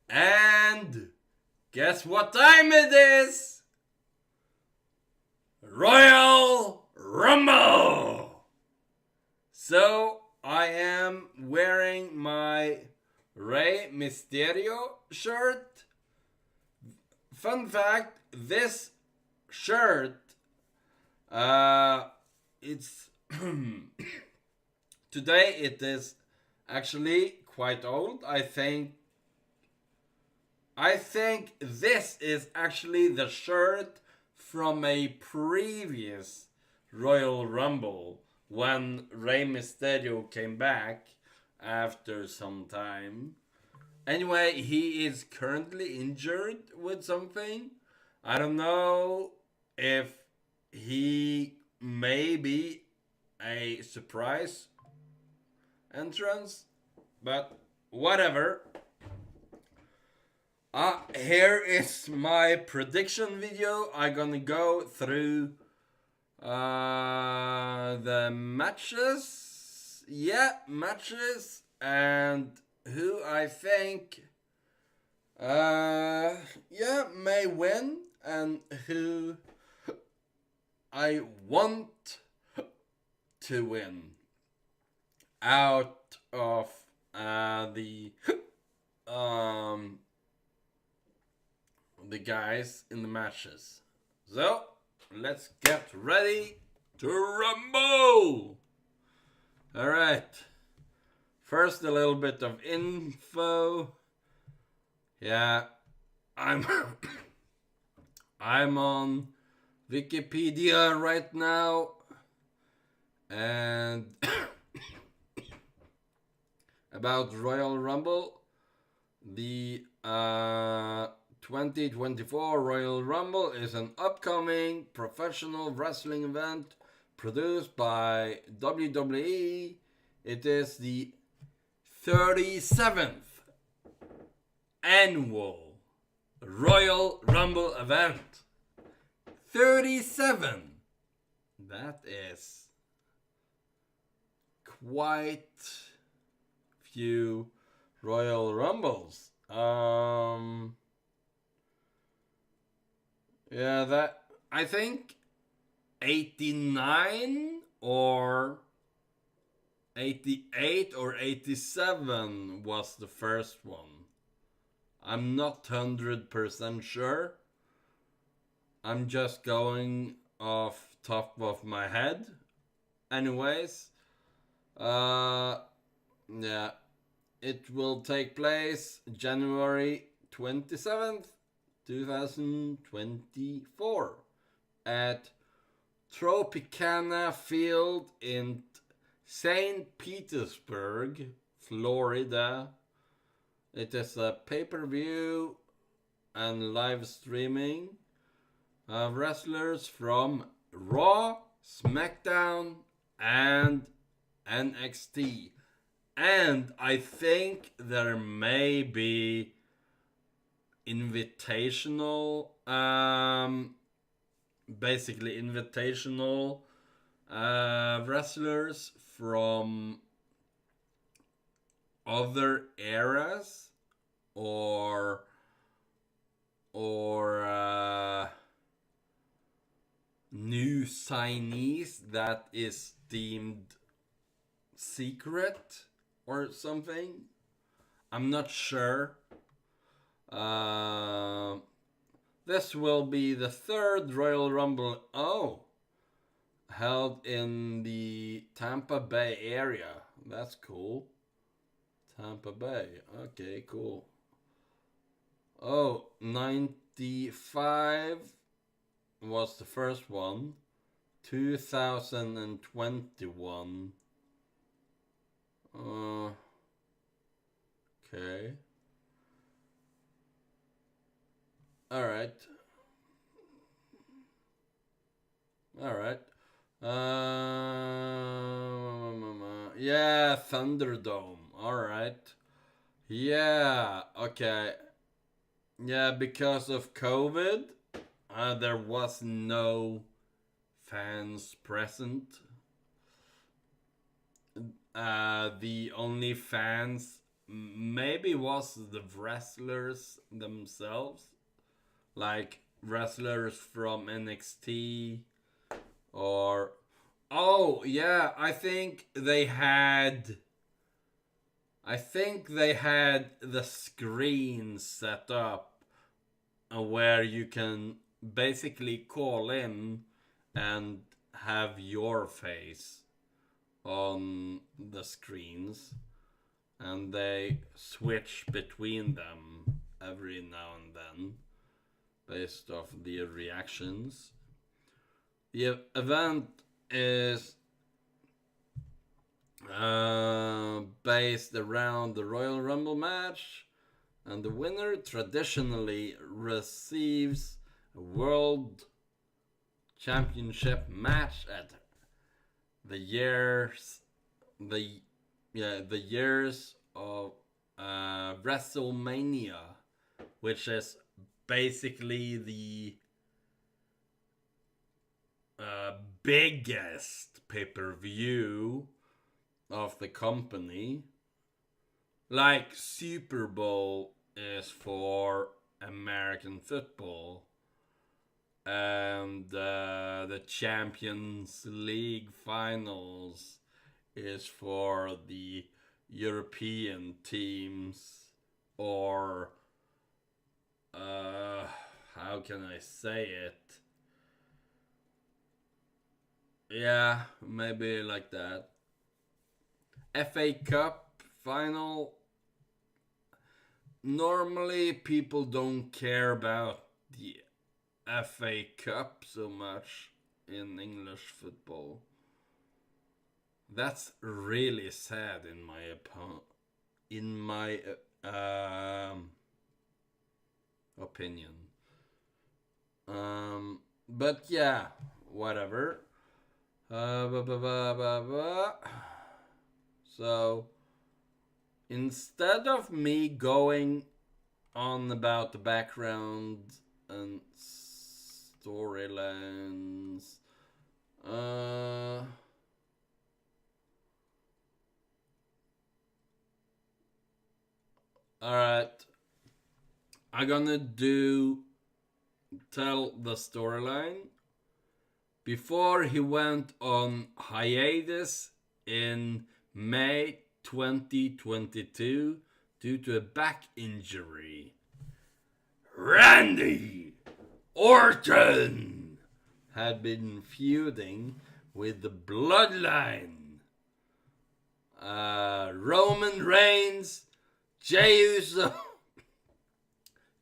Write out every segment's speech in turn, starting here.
And guess what time it is? Royal Rumble! So I am wearing my Rey Mysterio shirt. Fun fact, this shirt, it's today it is actually quite old. I think this is actually the shirt from a previous Royal Rumble when Rey Mysterio came back after some time. Anyway, he is currently injured with something. I don't know if he may be a surprise entrance, but whatever. Here is my prediction video. I'm gonna go through the matches. Yeah, matches and who I think may win and who I want to win out of the guys in the matches. So let's get ready to rumble. All right. First, a little bit of info. Yeah, I'm I'm on Wikipedia right now, and about Royal Rumble, the 2024 Royal Rumble is an upcoming professional wrestling event produced by WWE. It is the 37th annual Royal Rumble event. 37! That is quite few Royal Rumbles. Yeah, that I think 89 or 88 or 87 was the first one. I'm not 100% sure. I'm just going off top of my head. Anyways, yeah, it will take place January 27th, 2024 at Tropicana Field in St. Petersburg, Florida. It is a pay-per-view and live streaming of wrestlers from Raw, SmackDown, and NXT. And I think there may be invitational, basically invitational wrestlers from other eras or new signees that is deemed secret or something. I'm not sure. This will be the third Royal Rumble held in the Tampa Bay area. That's cool. Tampa Bay. Okay, cool. 95 was the first one. 2021. Okay. Alright. Yeah, Thunderdome. Alright. Yeah, okay. Yeah, because of COVID, there was no fans present. The only fans maybe was the wrestlers themselves, like wrestlers from NXT or oh yeah, I think they had the screen set up where you can basically call in and have your face on the screens, and they switch between them every now and then based off the reactions. The event is based around the Royal Rumble match, and the winner traditionally receives a World Championship match at the years of WrestleMania, which is basically the biggest pay-per-view of the company. Like Super Bowl is for American football, and the Champions League finals is for the European teams, or how can I say it? Yeah, maybe like that. FA Cup final. Normally, people don't care about the FA Cup so much in English football. That's really sad in my opinion. But yeah, whatever. So instead of me going on about the background and storylines, alright, I'm gonna tell the storyline. Before he went on hiatus in May 2022 due to a back injury, Randy Orton had been feuding with the Bloodline. Roman Reigns, Jey Uso,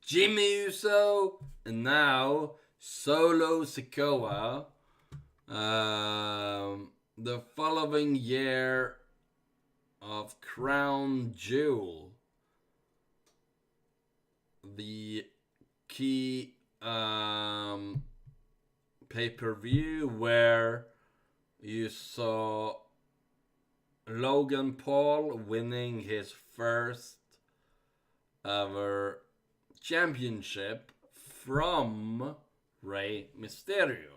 Jimmy Uso, and now Solo Sikoa. The following year of Crown Jewel, the key pay-per-view where you saw Logan Paul winning his first ever championship from Rey Mysterio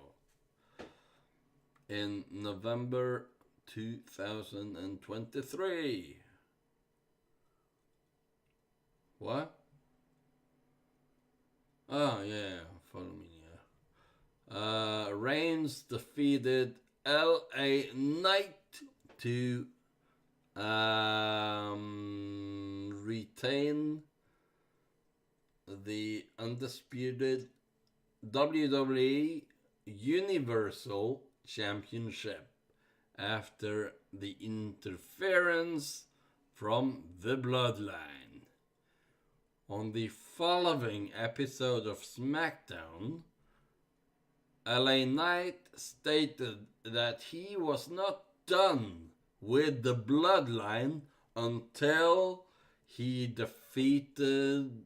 in November 2023. What? Oh yeah, follow me. Yeah. Reigns defeated LA Knight to retain the undisputed WWE Universal Championship after the interference from the Bloodline. On the following episode of SmackDown, LA Knight stated that he was not done with the Bloodline until he defeated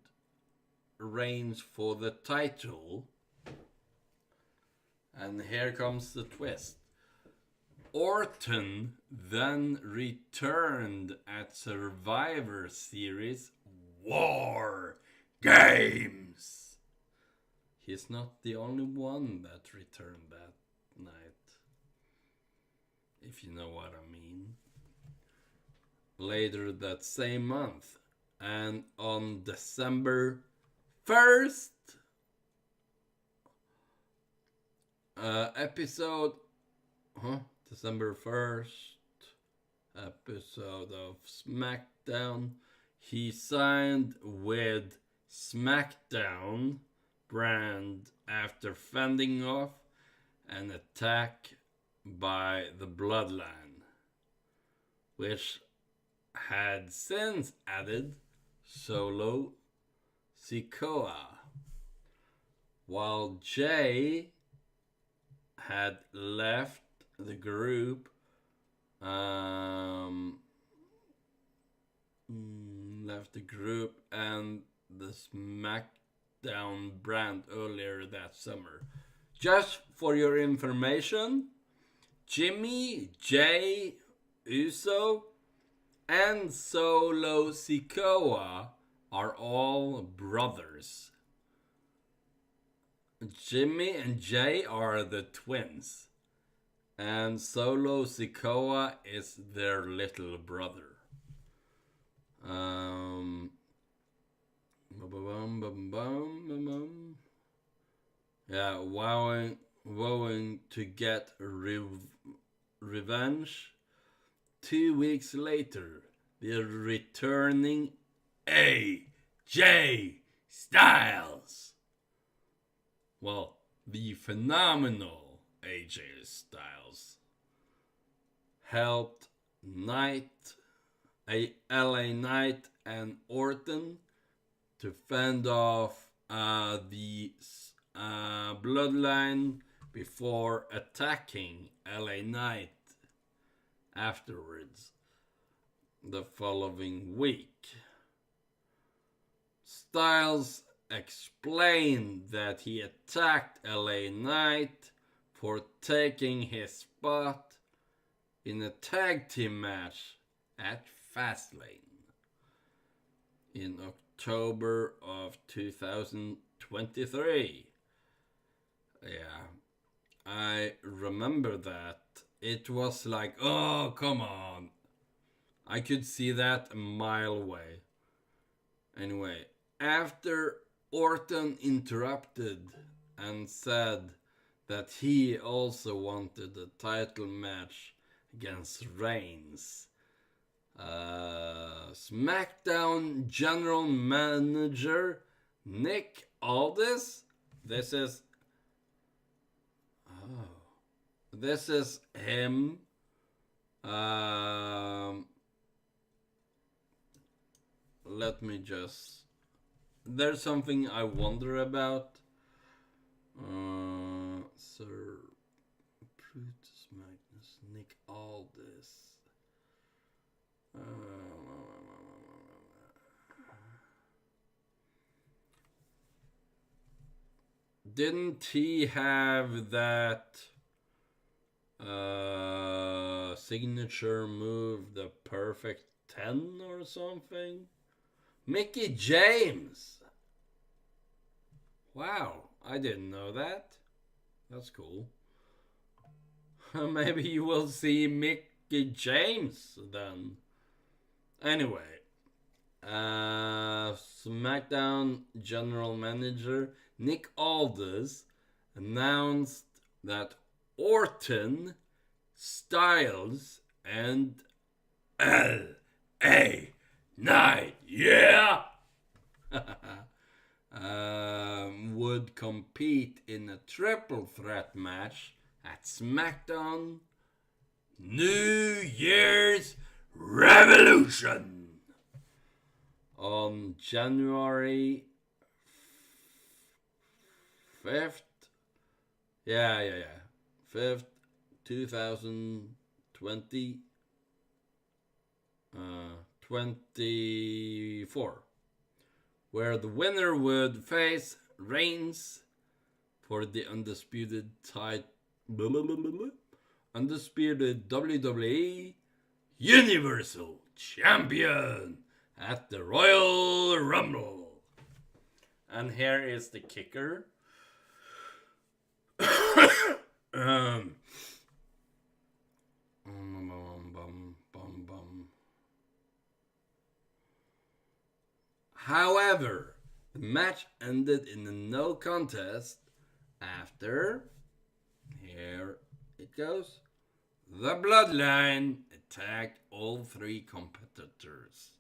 Reigns for the title. And here comes the twist. Orton then returned at Survivor Series War Games. He's not the only one that returned that night, if you know what I mean. later that same month. And on December 1st, episode, December 1st episode of SmackDown, he signed with SmackDown brand after fending off an attack by the Bloodline, which had since added Solo Sikoa, while Jay had left the group and the SmackDown brand earlier that summer. Just for your information, Jimmy, Jay Uso, and Solo Sikoa are all brothers. Jimmy and Jay are the twins, and Solo Sikoa is their little brother. Yeah, vowing to get revenge. 2 weeks later, the returning AJ Styles. Well, the phenomenal AJ Styles helped LA Knight and Orton to fend off the Bloodline before attacking LA Knight afterwards the following week. Styles explained that he attacked LA Knight for taking his spot in a tag team match at Fastlane in October of 2023. Yeah, I remember that. It was like, oh, come on. I could see that a mile away. Anyway, after Orton interrupted and said that he also wanted a title match against Reigns, SmackDown General Manager Nick Aldis, this is him. Let me just. There's something I wonder about. Sir Brutus Magnus, Nick Aldis. Didn't he have that signature move, the perfect 10 or something? Mickey James! Wow, I didn't know that. That's cool. Maybe you will see Mickey James then. Anyway, SmackDown General Manager Nick Aldis announced that Orton, Styles, and LA Knight, yeah, would compete in a triple threat match at SmackDown New Year's Revolution on January 5th. 5th, 2020. 24, where the winner would face Reigns for the undisputed WWE Universal Champion at the Royal Rumble. And here is the kicker. However, the match ended in a no contest after, here it goes, the Bloodline attacked all three competitors.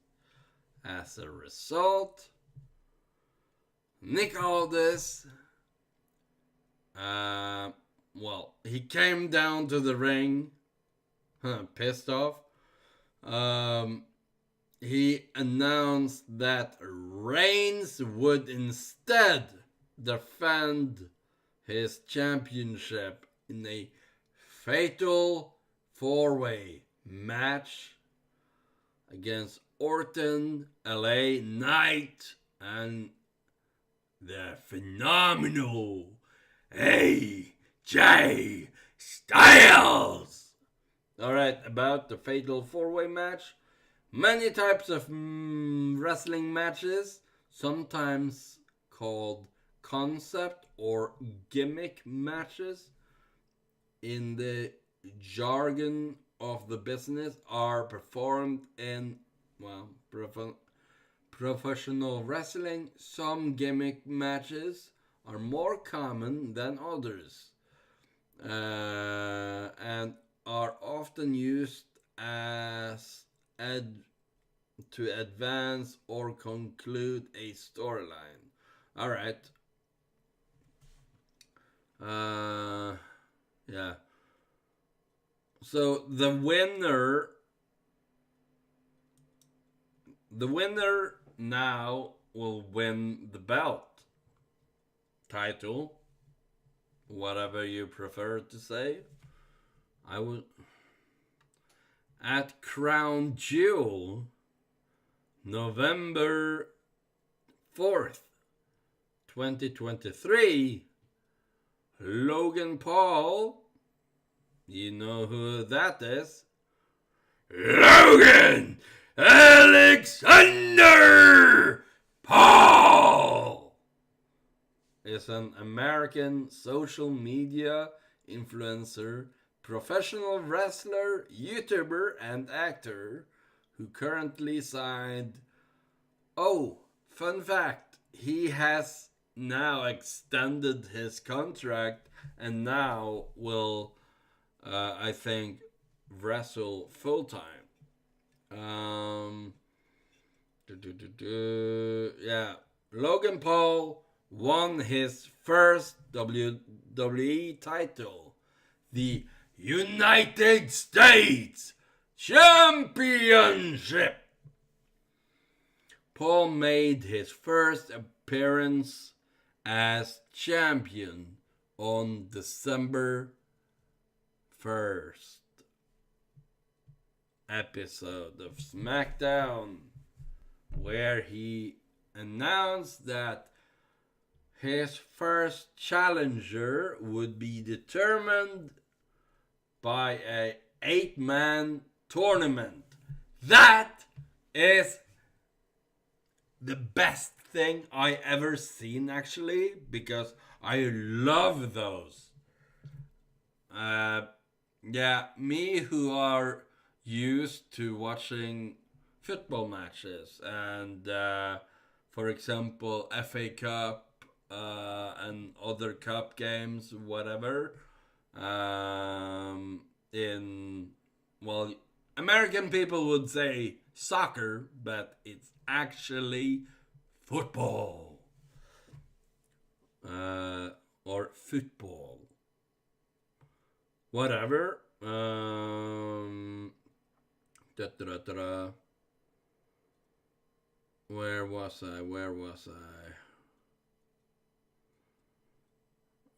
As a result, Nick Aldis, he came down to the ring, pissed off. He announced that Reigns would instead defend his championship in a fatal four-way match against Orton, LA Knight, and the phenomenal AJ Styles. Alright, about the fatal four-way match. Many types of wrestling matches, sometimes called concept or gimmick matches, in the jargon of the business, are performed in, professional wrestling. Some gimmick matches are more common than others, and are often used as to advance or conclude a storyline. Alright. Yeah. So the winner now will win the belt, title, whatever you prefer to say. I would, at Crown Jewel, November 4th, 2023, Logan Paul, you know who that is, Logan Alexander Paul, is an American social media influencer, professional wrestler, YouTuber, and actor who currently signed. Oh, fun fact, he has now extended his contract and now will, I think, wrestle full time. Yeah, Logan Paul won his first WWE title, the United States Championship. Paul made his first appearance as champion on December 1st episode of SmackDown, where he announced that his first challenger would be determined by a 8-man tournament. That is the best thing I ever seen, actually, because I love those. Me who are used to watching football matches and, for example, FA Cup and other cup games, whatever. American people would say soccer, but it's actually football. Or football. Whatever. Where was I?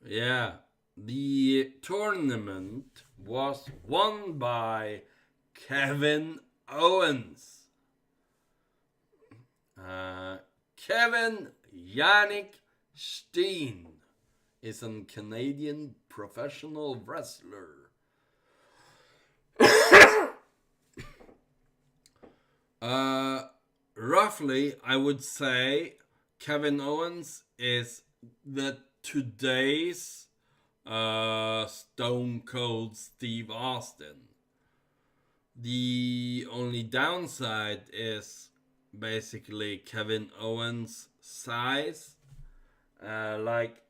Yeah. The tournament was won by Kevin Owens. Kevin Yannick Steen is a Canadian professional wrestler. Roughly, I would say Kevin Owens is the today's Stone Cold Steve Austin. The only downside is basically Kevin Owens' size. Like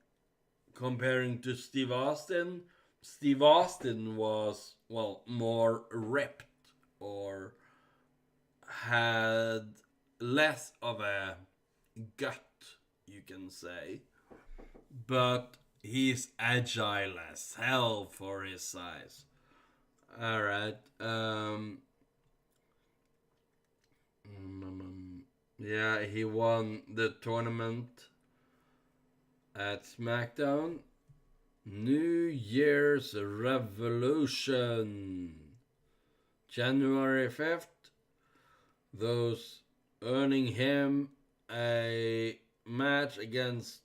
comparing to Steve Austin. Steve Austin was, well, more ripped or had less of a gut, you can say. But he's agile as hell for his size. Alright. Yeah, he won the tournament at SmackDown. New Year's Revolution. January 5th. Those earning him a match against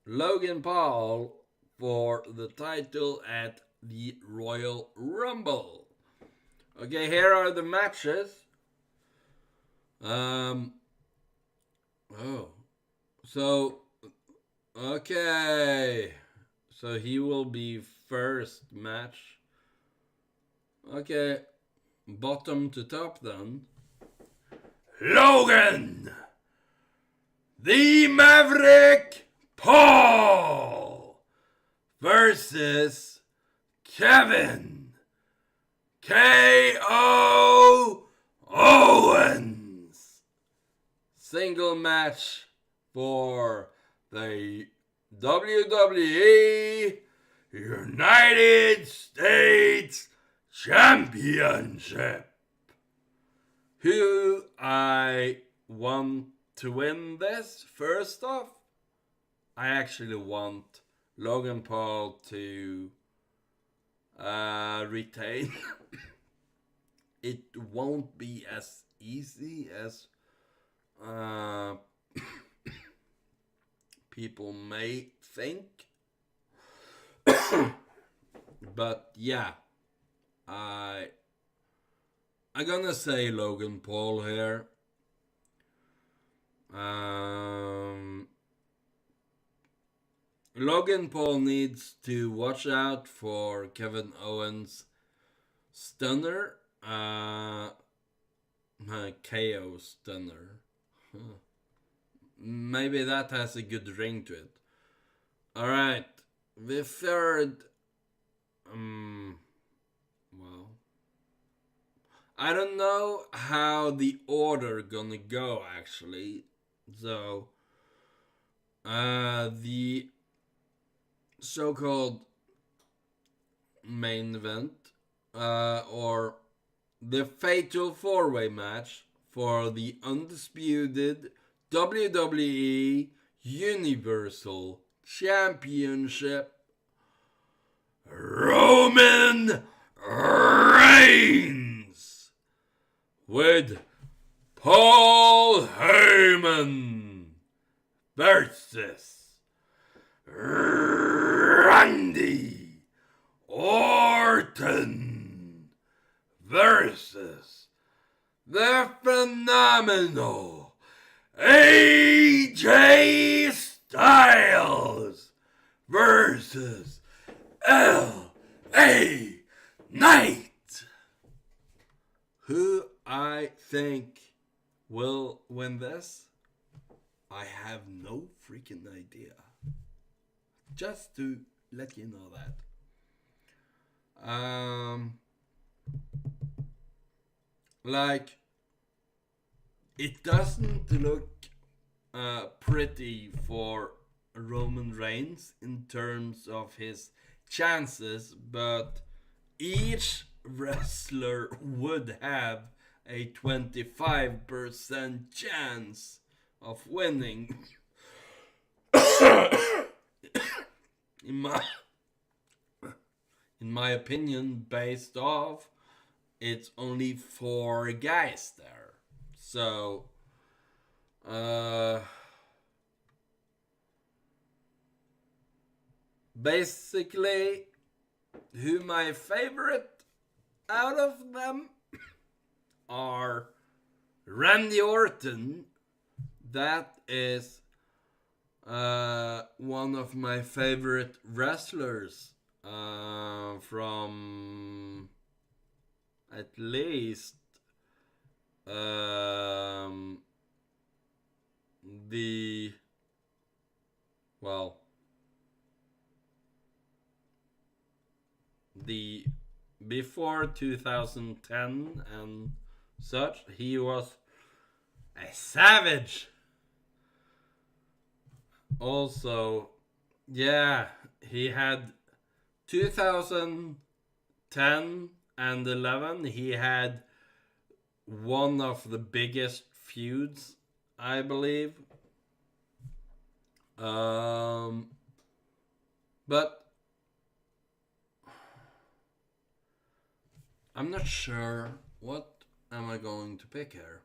Logan Paul for the title at the Royal Rumble. Okay, here are the matches. So, okay. So he will be first match. Okay, bottom to top then. Logan! The Maverick Paul versus Kevin K.O. Owens. Single match for the WWE United States Championship. Who I want to win this? First off, I actually want Logan Paul to retain. It won't be as easy as people may think. But yeah, I'm gonna say Logan Paul here. Logan Paul needs to watch out for Kevin Owens' stunner. KO stunner. Maybe that has a good ring to it. Alright. The third. Well. I don't know how the order gonna go actually. So. The so-called main event. Or the Fatal 4-Way match for the undisputed WWE Universal Championship. Roman Reigns with Paul Heyman versus Randy Orton versus the phenomenal AJ Styles versus LA Knight. Who I think will win this? I have no freaking idea. Just to let you know that. Like, it doesn't look pretty for Roman Reigns in terms of his chances, but each wrestler would have a 25% chance of winning. in my opinion, based off it's only 4 guys there. So basically, who my favorite out of them are Randy Orton. That is one of my favorite wrestlers from at least the well the before 2010 and such, he was a savage. Also, yeah, he had 2010 and 11. He had one of the biggest feuds, I believe. But I'm not sure what am I going to pick here.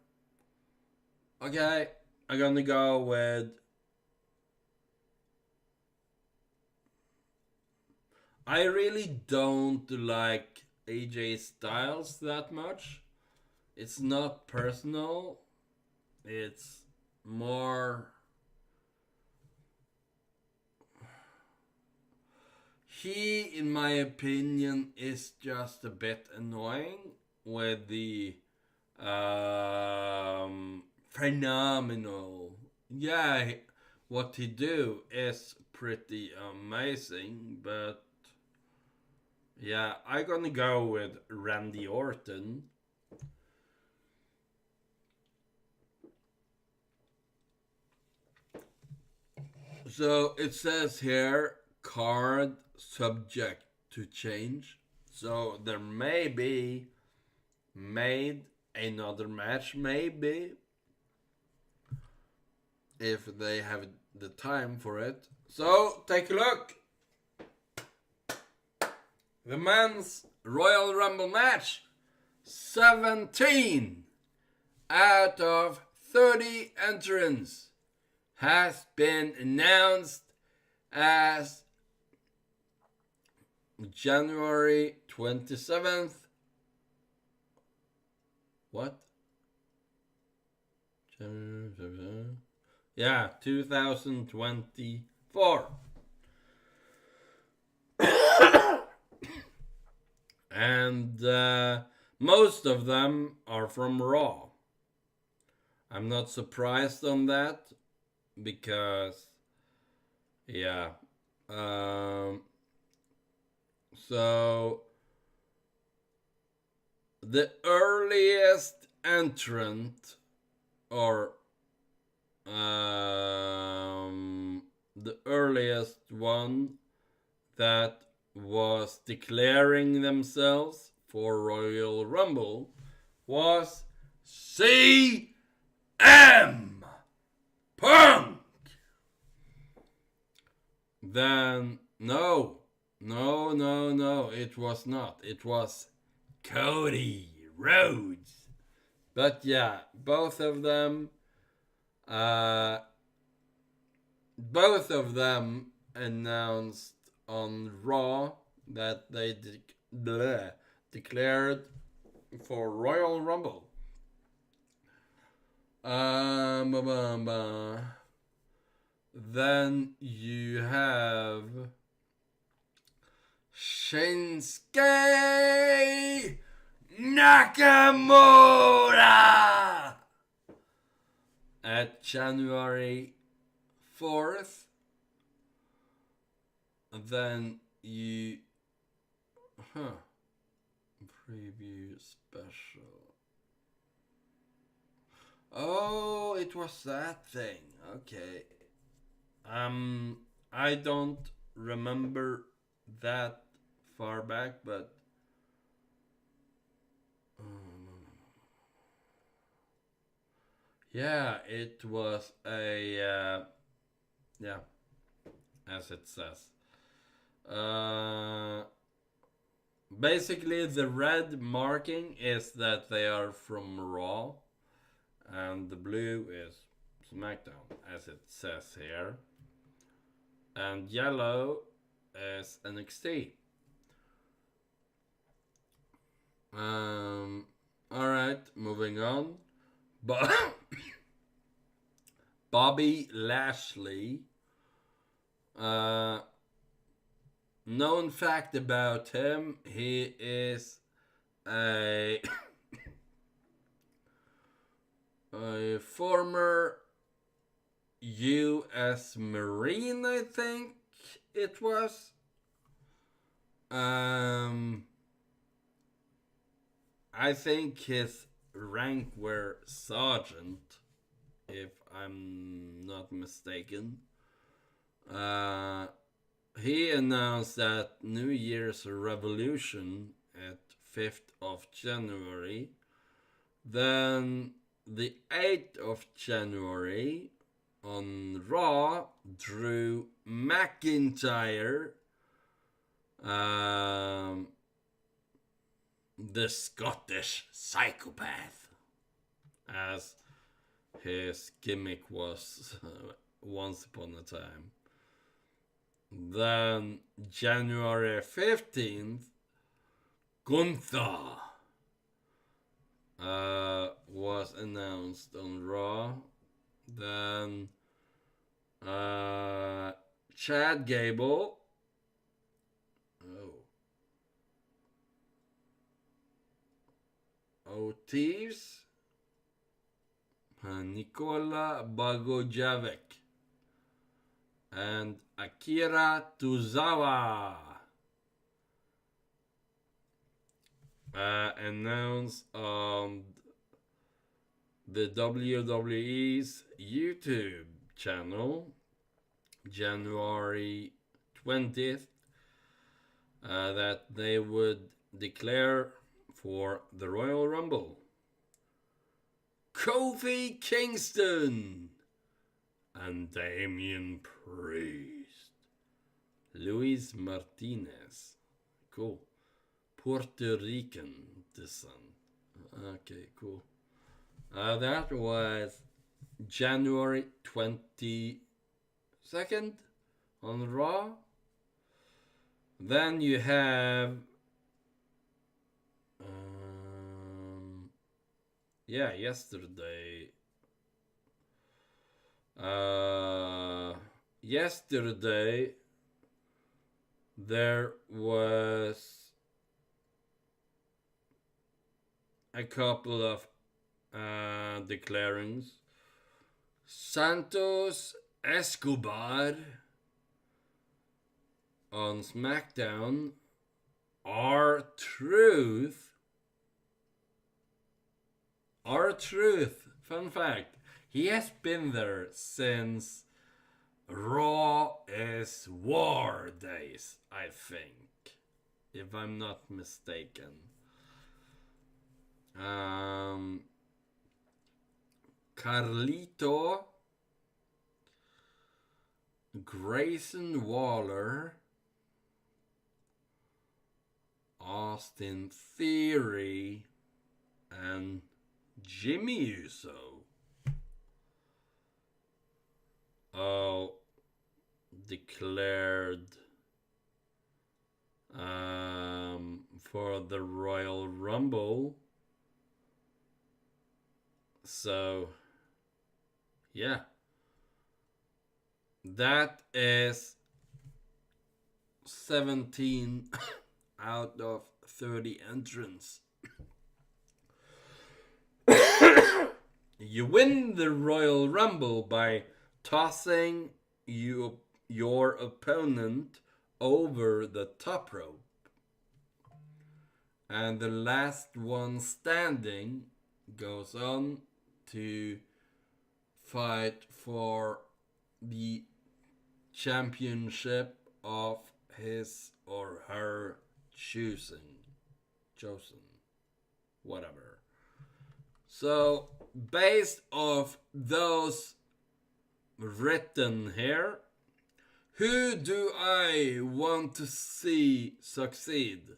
Okay, I'm gonna go with. I really don't like AJ Styles that much. It's not personal. It's more. He, in my opinion, is just a bit annoying with the phenomenal. Yeah, what he do is pretty amazing, but yeah, I'm gonna go with Randy Orton. So it says here, card subject to change. So there may be made another match, maybe, if they have the time for it. So take a look. The men's Royal Rumble match, 17 out of 30 entrants, has been announced as January 27th. What? Yeah, 2024. And most of them are from Raw. I'm not surprised on that because, yeah. So the earliest entrant, or the earliest one that was declaring themselves for Royal Rumble was CM Punk. Then no, it was not. It was Cody Rhodes. But yeah, both of them announced on Raw that they declared for Royal Rumble. Then you have Shinsuke Nakamura at January 4th. Then you preview special. Oh, it was that thing. Okay. I don't remember that far back, but yeah, it was a yeah, as it says. Basically, the red marking is that they are from Raw, and the blue is SmackDown, as it says here, and yellow is NXT. Alright, moving on. Bobby Lashley. Known fact about him, he is a former U.S. Marine, I think it was. Um, I think his rank were sergeant, if I'm not mistaken. Uh, he announced that New Year's Revolution at 5th of January. Then the 8th of January on Raw, Drew McIntyre, um, the Scottish psychopath, as his gimmick was once upon a time. Then January 15th, Gunther was announced on Raw. Then Chad Gable. Otis. Nikola Bagojevic. And Akira Tozawa. Announced on the WWE's YouTube channel, January 20th, that they would declare for the Royal Rumble Kofi Kingston and Damian Priest. Luis Martinez. Cool. Puerto Rican descent. Okay, cool. That was January 22nd on Raw. Then you have yesterday. Yesterday there was a couple of declarings. Santos Escobar on SmackDown. R-Truth. Fun fact. He has been there since Raw is War days, I think. If I'm not mistaken. Carlito, Grayson Waller, Austin Theory, and Jimmy Uso. All declared for the Royal Rumble. So, yeah. That is 17 out of 30 entrants. You win the Royal Rumble by tossing your opponent over the top rope. And the last one standing goes on to fight for the championship of his or her chosen, whatever. So, based off those written here, who do I want to see succeed?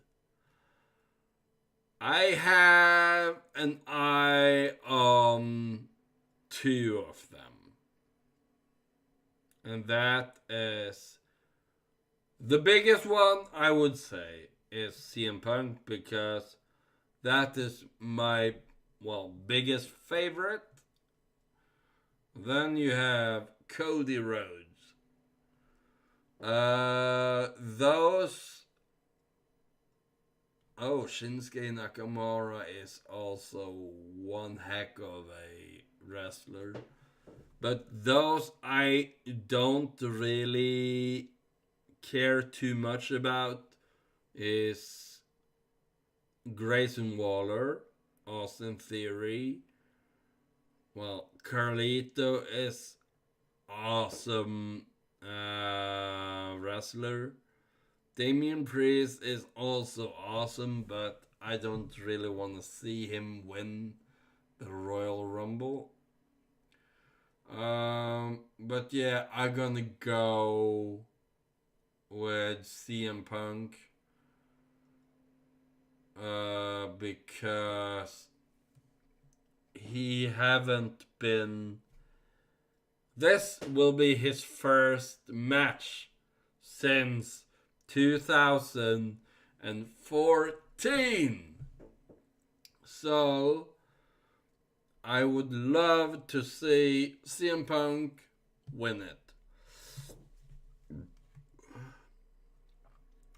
I have an eye on two of them. And that is the biggest one, I would say, is CM Punk, because that is my, biggest favorite. Then you have Cody Rhodes. Shinsuke Nakamura is also one heck of a wrestler. But those I don't really care too much about is Grayson Waller, Austin Theory. Well, Carlito is awesome wrestler. Damian Priest is also awesome, but I don't really want to see him win the Royal Rumble. But yeah, I'm gonna go with CM Punk. Because he haven't been. This will be his first match since 2014. So I would love to see CM Punk win it.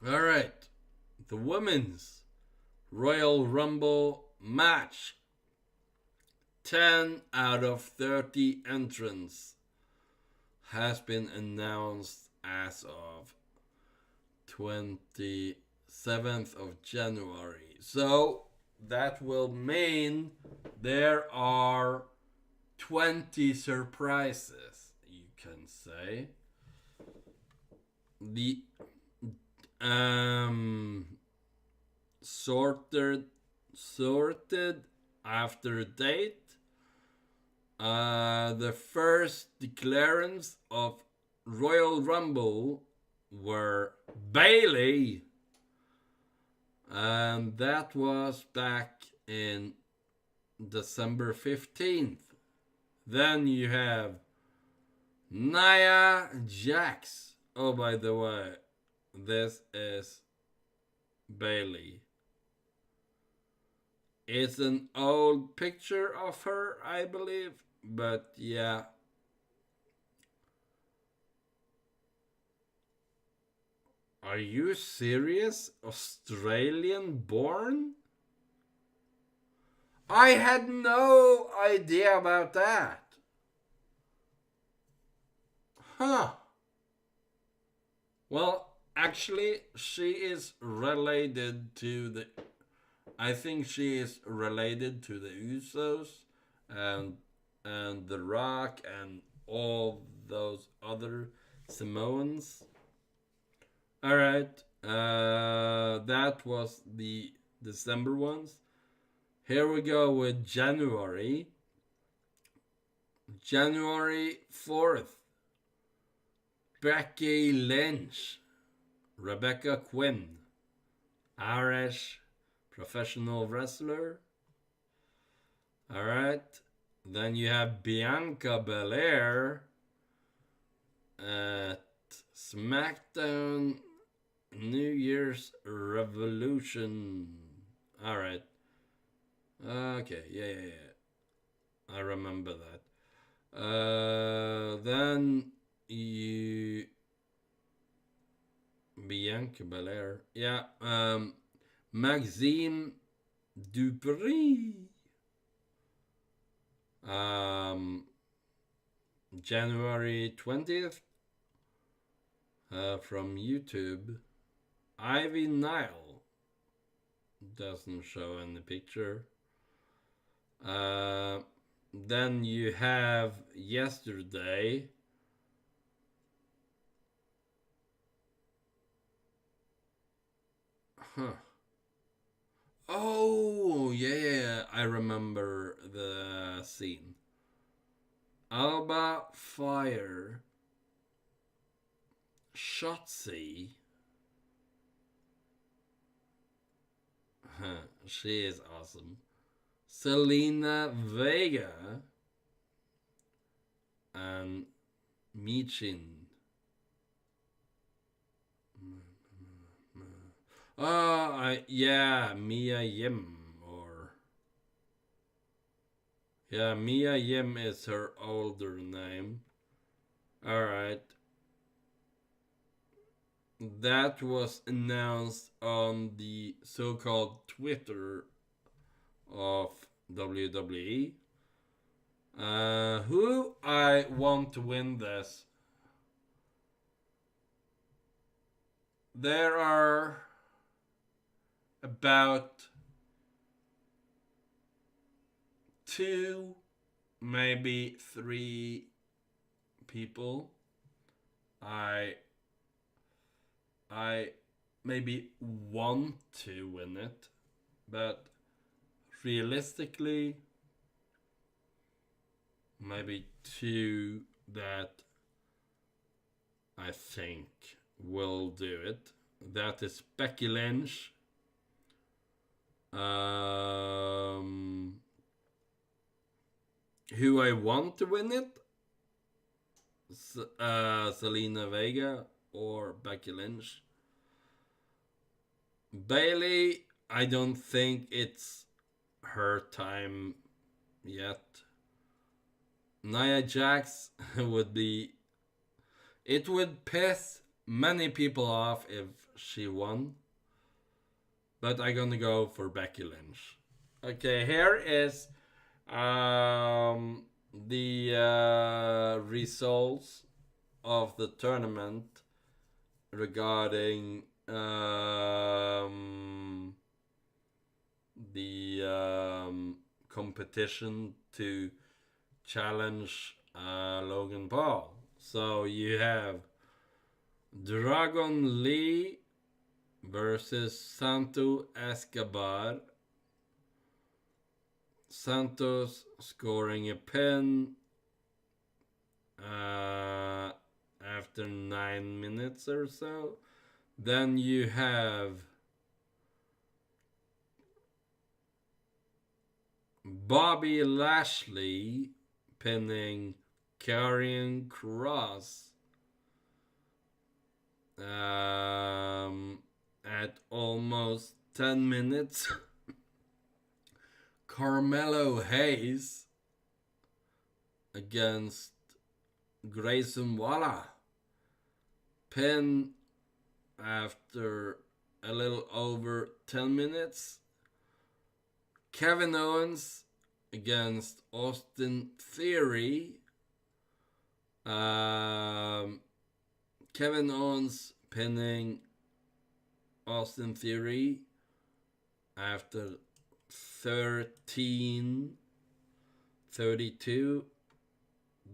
Alright, the women's Royal Rumble match. 10 out of 30 entrants has been announced as of 27th of January. So that will mean there are 20 surprises, you can say. The sorted after date. The first declarants of Royal Rumble were Bailey, and that was back in December 15th. Then you have Nia Jax. Oh, by the way, this is Bailey. It's an old picture of her, I believe, but yeah. Are you serious? Australian born? I had no idea about that. Huh. Well, actually, she is related to the. I think she is related to the Usos and The Rock and all those other Samoans. Alright, that was the December ones. Here we go with January. January 4th. Becky Lynch. Rebecca Quinn. Irish professional wrestler. Alright. Then you have Bianca Belair at SmackDown New Year's Revolution. Alright. Okay, yeah. I remember that. Then you. Bianca Belair. Yeah, Maxime Dupri. January 20th. From YouTube. Ivy Nile. Doesn't show any picture. Then you have yesterday. Huh. Oh, yeah, I remember the scene. Alba Fire. Shotzi. Huh, she is awesome. Selena Vega. And Michin. Mia Yim, or yeah, Mia Yim is her older name. Alright. That was announced on the so-called Twitter of WWE. Who I want to win this? There are about two, maybe three people I I maybe want to win it, but realistically, maybe two that I think will do it. That is Becky Lynch. Who I want to win it? Selena Vega or Becky Lynch. Bailey, I don't think it's her time yet. Nia Jax would be. It would piss many people off if she won. But I'm gonna go for Becky Lynch. Okay, here is the results of the tournament regarding the competition to challenge Logan Paul. So you have Dragon Lee versus Santo Escobar. Santos scoring a pin after 9 minutes or so. Then you have Bobby Lashley pinning Karrion Kross at almost 10 minutes. Carmelo Hayes against Grayson Waller. Pin after a little over 10 minutes. Kevin Owens against Austin Theory. Kevin Owens pinning Austin Theory after 13:32.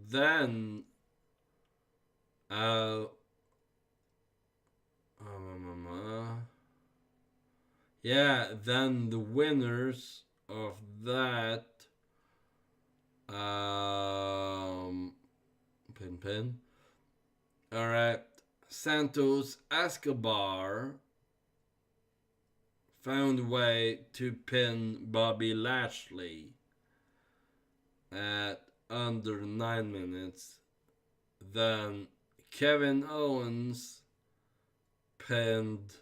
Then then the winners of that pin. All right, Santos Escobar found a way to pin Bobby Lashley at under 9 minutes. Then Kevin Owens pinned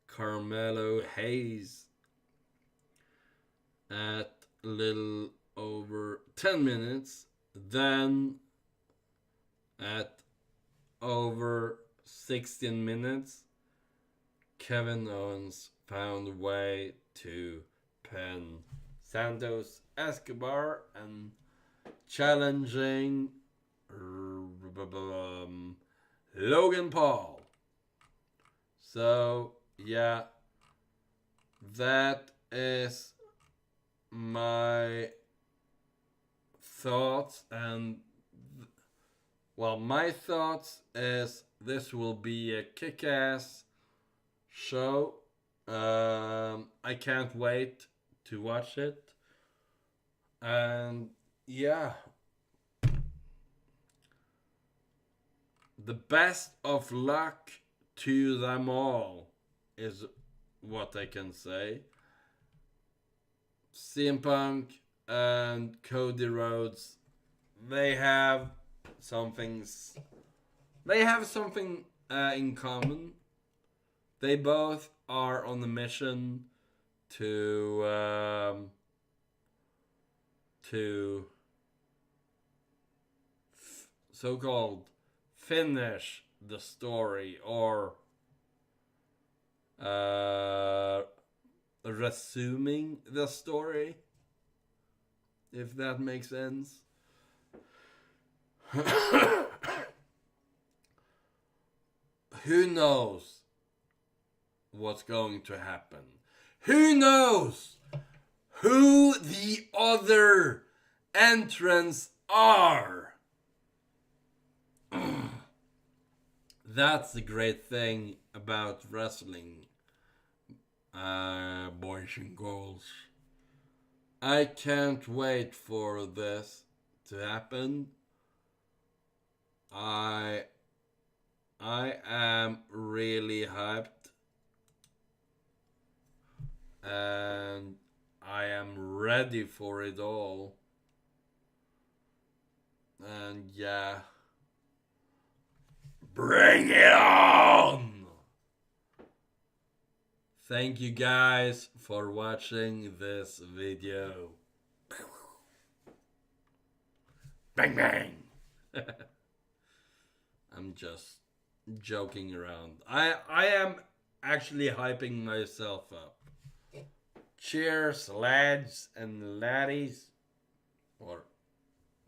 Carmelo Hayes at a little over 10 minutes. Then at over 16 minutes, Kevin Owens found a way to pin Santos Escobar and challenging Logan Paul. So yeah, that is my thoughts, and my thoughts is this will be a kick-ass show. I can't wait to watch it. And yeah, the best of luck to them all is what I can say. CM Punk and Cody Rhodes, they have something in common. They both are on the mission to so-called finish the story, or resuming the story, if that makes sense. Who knows what's going to happen? Who knows who the other entrants are? That's the great thing about wrestling, boys and girls. I can't wait for this to happen. I am really hyped, and I am ready for it all. And yeah, bring it on! Thank you guys for watching this video. Bang bang! I'm just joking around. I am actually hyping myself up. Cheers, lads and laddies. Or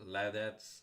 ladettes.